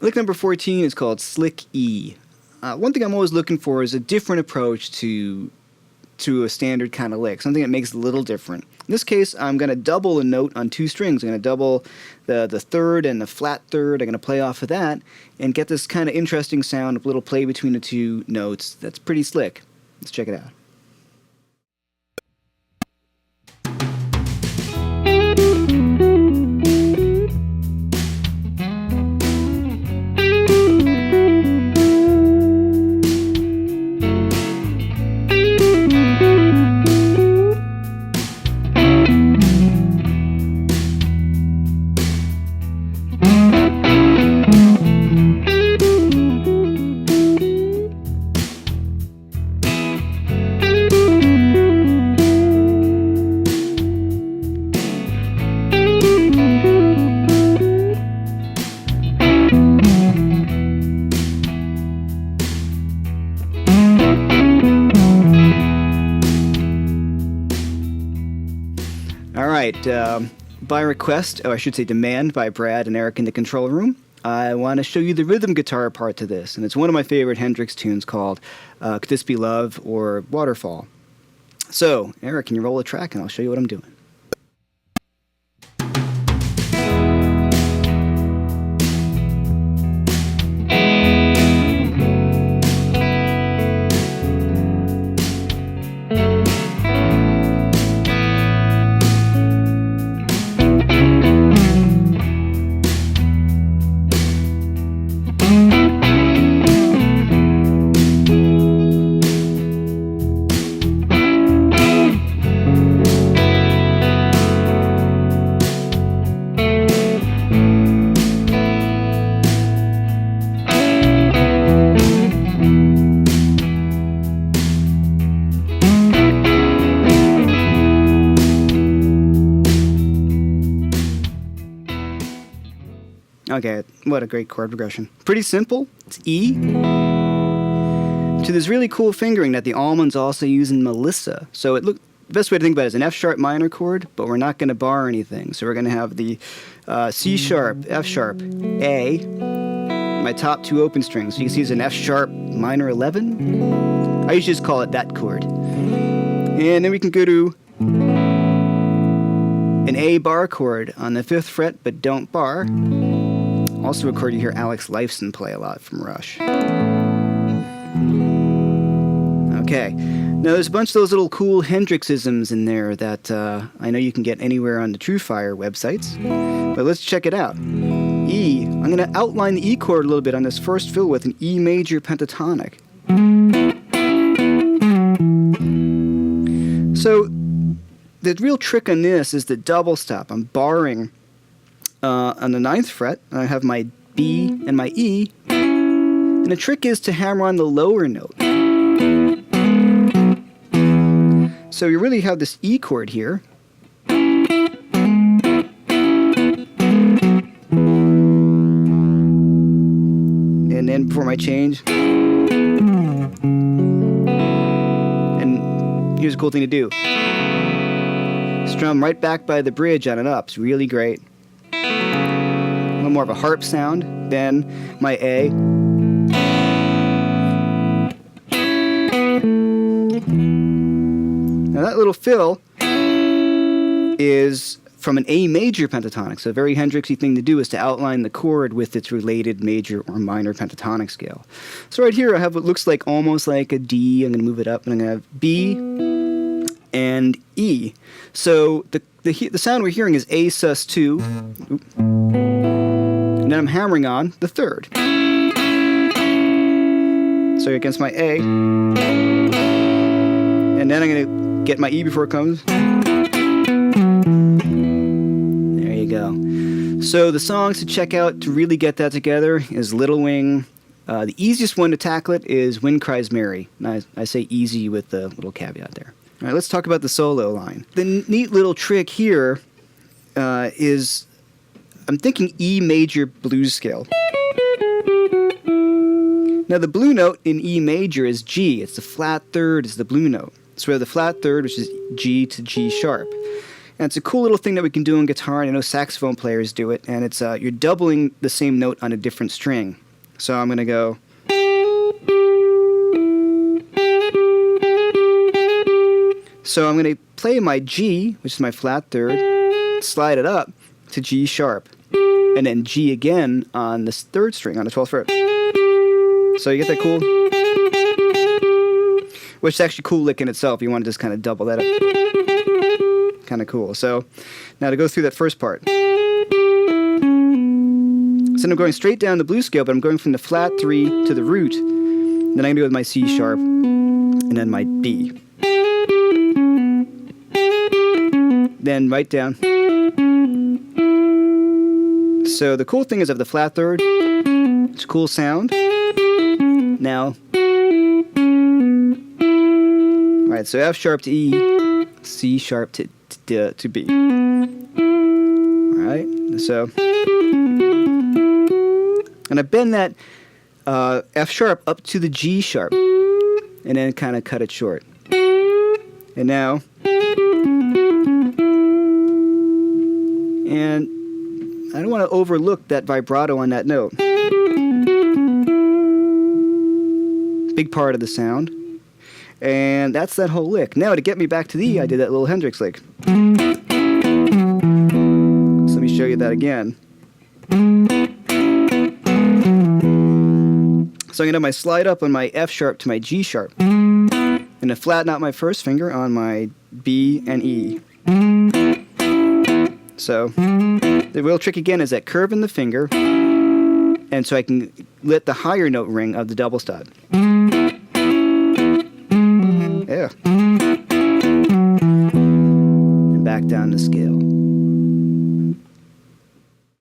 Lick number 14 is called Slick E. One thing I'm always looking for is a different approach to a standard kind of lick, something that makes it a little different. In this case, I'm going to double a note on two strings. I'm going to double the third and the flat third. I'm going to play off of that and get this kind of interesting sound, a little play between the two notes. That's pretty slick. Let's check it out. By request, or I should say demand, by Brad and Eric in the control room, I want to show you the rhythm guitar part to this, and it's one of my favorite Hendrix tunes called Could This Be Love or Waterfall. So, Eric, can you roll a track and I'll show you what I'm doing. Okay, what a great chord progression. Pretty simple. It's E to this really cool fingering that the Allmans also use in Melissa. So the best way to think about it is an F sharp minor chord, but we're not going to bar anything. So we're going to have the C sharp, F sharp, A, my top two open strings. So you can see it's an F sharp minor 11. I usually just call it that chord. And then we can go to an A bar chord on the 5th fret, but don't bar. Also a chord you hear Alex Lifeson play a lot from Rush. Okay, now there's a bunch of those little cool Hendrixisms in there that I know you can get anywhere on the TrueFire websites, but let's check it out. E, I'm going to outline the E chord a little bit on this first fill with an E major pentatonic. So the real trick on this is the double stop. I'm barring on the 9th fret. I have my B and my E. And the trick is to hammer on the lower note. So you really have this E chord here. And then before my change. And here's a cool thing to do. Strum right back by the bridge on an up. It's really great. A little more of a harp sound. Then my A. Now that little fill is from an A major pentatonic. So a very Hendrixy thing to do is to outline the chord with its related major or minor pentatonic scale. So right here I have what looks like almost like a D. I'm going to move it up and I'm going to have B and E. So the sound we're hearing is A sus2. And then I'm hammering on the 3rd. So against my A. And then I'm going to get my E before it comes. There you go. So the songs to check out to really get that together is Little Wing. The easiest one to tackle it is Wind Cries Mary. And I say easy with the little caveat there. All right, let's talk about the solo line. The neat little trick here is I'm thinking E major blues scale. Now the blue note in E major is G. It's the flat third is the blue note. So we have the flat third, which is G to G sharp. And it's a cool little thing that we can do on guitar, and I know saxophone players do it, and it's you're doubling the same note on a different string. So I'm going to go. So I'm going to play my G, which is my flat third, slide it up to G sharp, and then G again on this third string, on the 12th fret. So you get that cool? Which is actually cool lick in itself. You want to just kind of double that up. Kind of cool. So now to go through that first part. So I'm going straight down the blues scale, but I'm going from the flat 3 to the root. Then I'm going to go with my C sharp, and then my B. Then right down. So the cool thing is of the flat third, it's a cool sound. Now, alright, so F sharp to E, C sharp to B. Alright, so, and I bend that F sharp up to the G sharp, and then kind of cut it short. And now, and I don't want to overlook that vibrato on that note. Big part of the sound. And that's that whole lick. Now to get me back to the E, I did that little Hendrix lick. So let me show you that again. So I'm going to have my slide up on my F sharp to my G sharp. And to flatten out my first finger on my B and E. So the real trick again is that curve in the finger, and so I can let the higher note ring of the double stop. Yeah. And back down the scale.